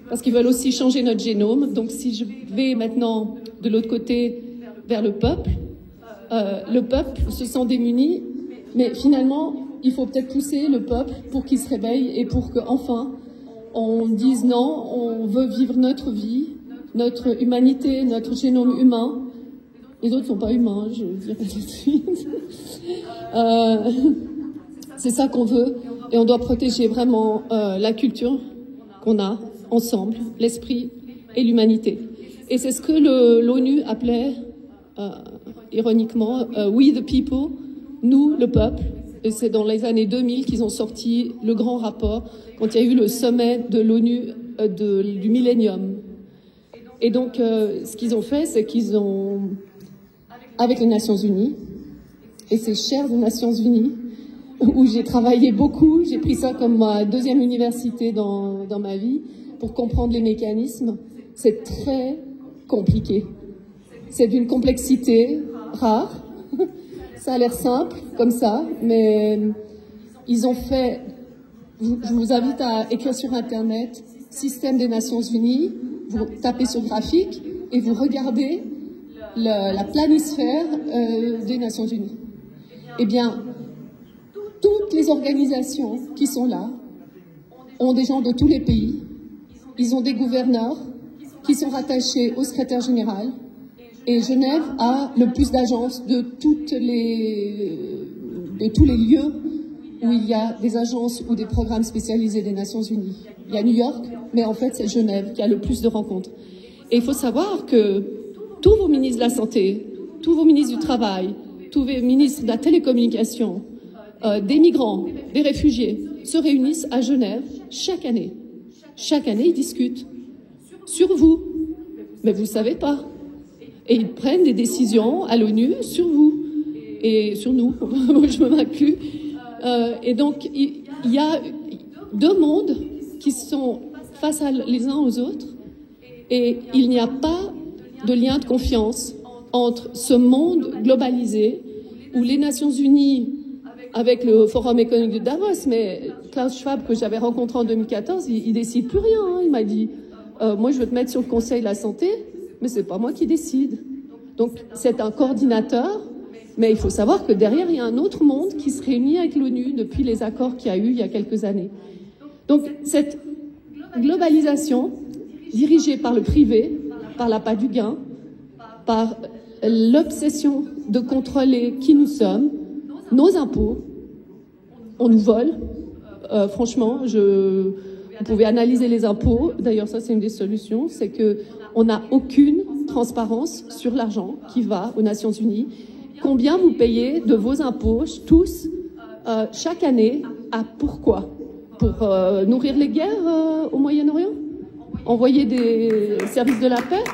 parce qu'ils veulent aussi changer notre génome. Donc si je vais maintenant de l'autre côté vers le peuple se sent démuni, mais finalement, il faut peut-être pousser le peuple pour qu'il se réveille et pour qu'enfin, on dise non, on veut vivre notre vie, notre humanité, notre génome humain. Les autres ne sont pas humains, je dirais tout de suite. C'est ça qu'on veut, et on doit protéger vraiment la culture qu'on a ensemble, l'esprit et l'humanité. Et c'est ce que l'ONU appelait, ironiquement, We the People, nous le peuple. Et c'est dans les années 2000 qu'ils ont sorti le grand rapport, quand il y a eu le sommet de l'ONU du Millennium. Et donc, ce qu'ils ont fait, c'est qu'ils ont, avec les Nations Unies, et ces chères Nations Unies, où j'ai travaillé beaucoup, j'ai pris ça comme ma deuxième université dans ma vie, pour comprendre les mécanismes, c'est très compliqué. C'est d'une complexité rare. Ça a l'air simple, comme ça, mais ils ont fait... Je vous invite à écrire sur Internet « Système des Nations Unies », vous tapez sur graphique et vous regardez la planisphère des Nations Unies. Eh bien, toutes les organisations qui sont là ont des gens de tous les pays. Ils ont des gouverneurs qui sont rattachés au secrétaire général. Et Genève a le plus d'agences de tous les lieux où il y a des agences ou des programmes spécialisés des Nations Unies. Il y a New York, mais en fait c'est Genève qui a le plus de rencontres. Et il faut savoir que tous vos ministres de la Santé, tous vos ministres du Travail, tous vos ministres de la Télécommunication, des migrants, des réfugiés, se réunissent à Genève chaque année. Chaque année, ils discutent sur vous, mais vous ne savez pas. Et ils prennent des décisions à l'ONU sur vous et sur nous. Je me m'inclus. Et donc, il y a deux mondes qui sont face les uns aux autres, et il n'y a pas de lien de confiance entre ce monde globalisé où les Nations Unies, avec le Forum économique de Davos, mais Klaus Schwab, que j'avais rencontré en 2014, il décide plus rien. Hein. Il m'a dit moi, je veux te mettre sur le Conseil de la Santé, mais c'est pas moi qui décide. Donc, c'est un coordinateur, mais il faut savoir que derrière, il y a un autre monde qui se réunit avec l'ONU depuis les accords qu'il y a eu il y a quelques années. Donc, cette globalisation, dirigée par le privé, par l'appât du gain, par l'obsession de contrôler qui nous sommes, nos impôts, on nous vole. Franchement, vous pouvez analyser les impôts. D'ailleurs, ça, c'est une des solutions. C'est qu'on n'a aucune transparence sur l'argent qui va aux Nations Unies. Combien vous payez de vos impôts, tous, chaque année, à pourquoi? Pour nourrir les guerres au Moyen-Orient? Envoyer des services de la paix?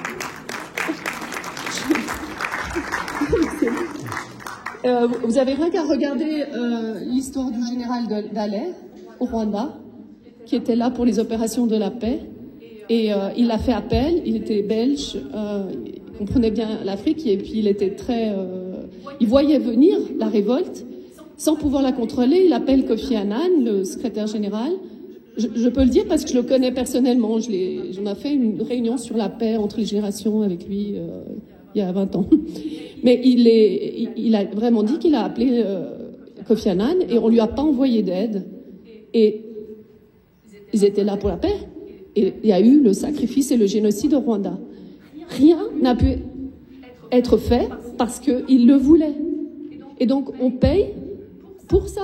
Vous avez rien qu'à regarder l'histoire du général Dallaire au Rwanda, qui était là pour les opérations de la paix. Et il a fait appel, il était belge, il comprenait bien l'Afrique, et puis il était il voyait venir la révolte, sans pouvoir la contrôler. Il appelle Kofi Annan, le secrétaire général. Je peux le dire parce que je le connais personnellement. J'en ai fait une réunion sur la paix entre les générations avec lui il y a 20 ans. Mais il a vraiment dit qu'il a appelé Kofi Annan et on lui a pas envoyé d'aide. Et ils étaient là pour la paix. Et il y a eu le sacrifice et le génocide au Rwanda. Rien n'a pu être fait parce qu'ils le voulaient. Et donc, on paye pour ça,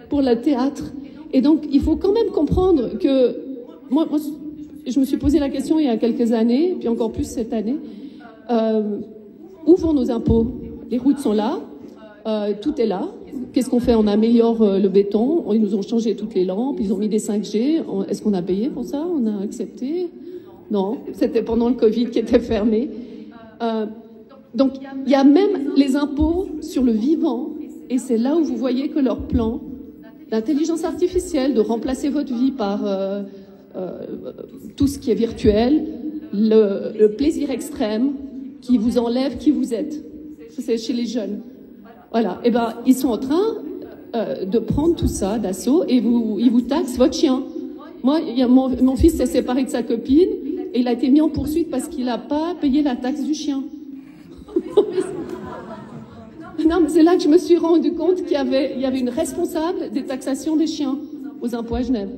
pour le théâtre. Et donc, il faut quand même comprendre que... Moi, je me suis posé la question il y a quelques années, puis encore plus cette année. Où vont nos impôts? Les routes sont là, tout est là. Qu'est-ce qu'on fait? On améliore le béton, ils nous ont changé toutes les lampes, ils ont mis des 5G. Est-ce qu'on a payé pour ça? On a accepté? Non, c'était pendant le Covid qui était fermé. Donc, il y a même les impôts sur le vivant, et c'est là où vous voyez que leur plan d'intelligence artificielle, de remplacer votre vie par tout ce qui est virtuel, le plaisir extrême qui vous enlève qui vous êtes. C'est chez les jeunes. Voilà. Eh ben, ils sont en train de prendre tout ça d'assaut et ils vous taxent votre chien. Moi, mon fils s'est séparé de sa copine et il a été mis en poursuite parce qu'il n'a pas payé la taxe du chien. Non, mais c'est là que je me suis rendu compte qu'il y avait une responsable des taxations des chiens aux impôts à Genève.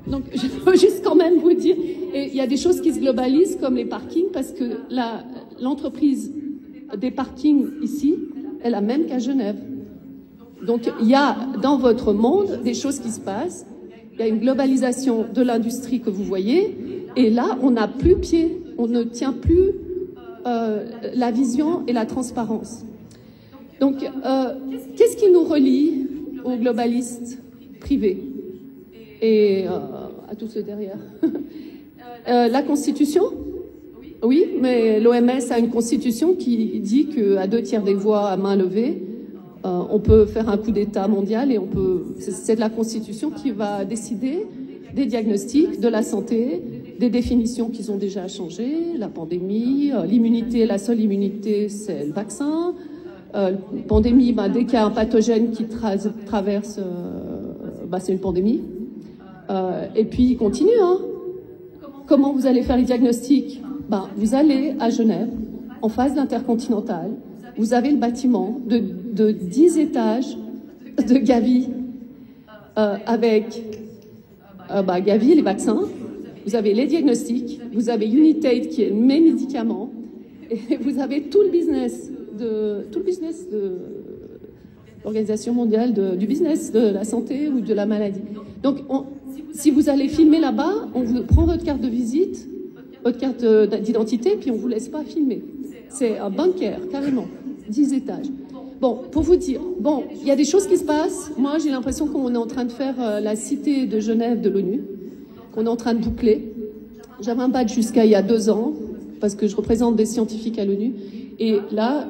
Donc, je veux juste quand même vous dire, et il y a des choses qui se globalisent comme les parkings parce que l'entreprise des parkings ici est la même qu'à Genève. Donc, il y a dans votre monde des choses qui se passent. Il y a une globalisation de l'industrie que vous voyez, et là, on n'a plus pied, on ne tient plus la vision et la transparence. Donc, qu'est-ce qui nous relie aux globalistes privés et à tous ceux derrière? La Constitution? Oui, mais l'OMS a une Constitution qui dit qu'à 2/3 des voix à main levée, on peut faire un coup d'État mondial et c'est de la Constitution qui va décider des diagnostics, de la santé, des définitions qu'ils ont déjà changées, la pandémie, l'immunité, la seule immunité, c'est le vaccin. Pandémie, dès qu'il y a un pathogène qui traverse, c'est une pandémie. Et puis, il continue. Comment vous allez faire les diagnostics? Vous allez à Genève, en face d'Intercontinental. Vous avez le bâtiment de 10 étages de Gavi avec Gavi, les vaccins. Vous avez les diagnostics. Vous avez Unitaid qui est mes médicaments. Et vous avez tout le business de l'Organisation mondiale du business de la santé ou de la maladie. Donc, si vous allez filmer là-bas, on vous prend votre carte de visite, votre carte d'identité, puis on vous laisse pas filmer. C'est un bunker, carrément, 10 étages. Bon, pour vous dire, il y a des choses qui se passent. Moi, j'ai l'impression qu'on est en train de faire la cité de Genève de l'ONU, qu'on est en train de boucler. J'avais un badge jusqu'à il y a 2 ans, parce que je représente des scientifiques à l'ONU. Et là,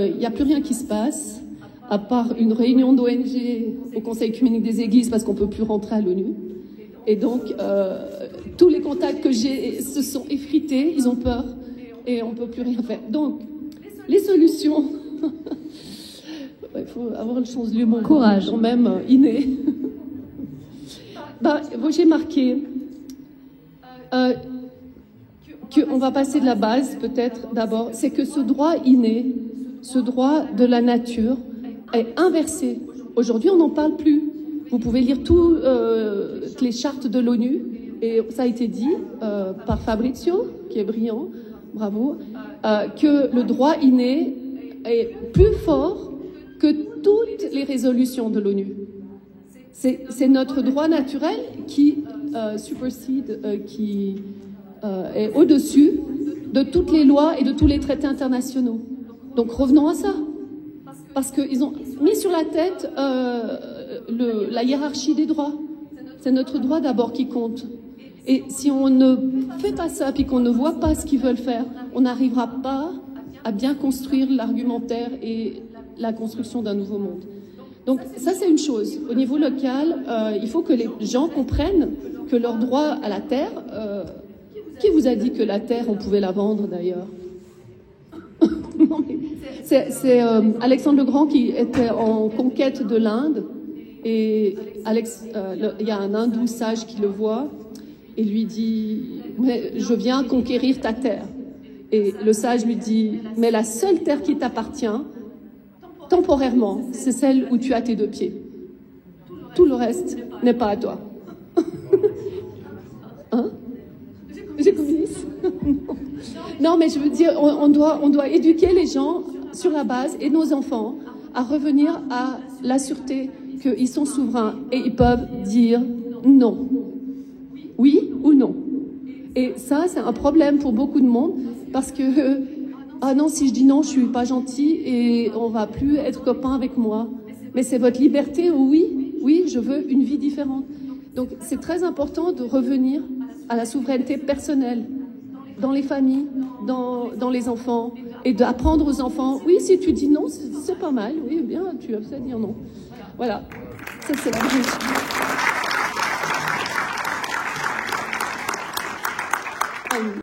il n'y a plus rien qui se passe, à part une réunion d'ONG au Conseil œcuménique des Églises, parce qu'on ne peut plus rentrer à l'ONU. Et donc, tous les contacts que j'ai se sont effrités, ils ont peur, et on ne peut plus rien faire. Donc, les solutions... Il faut avoir le sens de l'humour. Courage. Quand même inné. J'ai marqué... qu'on va passer de la base, peut-être, d'abord, c'est que ce droit inné, ce droit de la nature, est inversé. Aujourd'hui, on n'en parle plus. Vous pouvez lire toutes les chartes de l'ONU, et ça a été dit par Fabrizio, qui est brillant, bravo, que le droit inné est plus fort que toutes les résolutions de l'ONU. C'est notre droit naturel qui supersede, qui est au-dessus de toutes les lois et de tous les traités internationaux. Donc revenons à ça. Parce qu'ils ont mis sur la tête la hiérarchie des droits. C'est notre droit d'abord qui compte. Et si on ne fait pas ça, puis qu'on ne voit pas ce qu'ils veulent faire, on n'arrivera pas à bien construire l'argumentaire et la construction d'un nouveau monde. Donc ça, c'est une chose. Au niveau local, il faut que les gens comprennent que leur droit à la terre... qui vous a dit que la terre, on pouvait la vendre, d'ailleurs? C'est Alexandre le Grand qui était en conquête de l'Inde. Et il y a un hindou sage qui le voit et lui dit « Mais je viens conquérir ta terre. » Et le sage lui dit « Mais la seule terre qui t'appartient, temporairement, c'est celle où tu as tes 2 pieds. Tout le reste n'est pas à toi. » Hein? J'ai communiste. Non, mais je veux dire, on doit éduquer les gens sur la base, et nos enfants, à revenir à la sûreté qu'ils sont souverains et ils peuvent dire non. Oui ou non. Et ça, c'est un problème pour beaucoup de monde, parce que, ah non, si je dis non, je suis pas gentil et on va plus être copains avec moi. Mais c'est votre liberté, oui, je veux une vie différente. Donc, c'est très important de revenir à la souveraineté personnelle, dans les familles, dans les enfants, et d'apprendre aux enfants, oui, si tu dis non, c'est pas mal, oui, bien, tu as fait dire non. Voilà, ça c'est la base.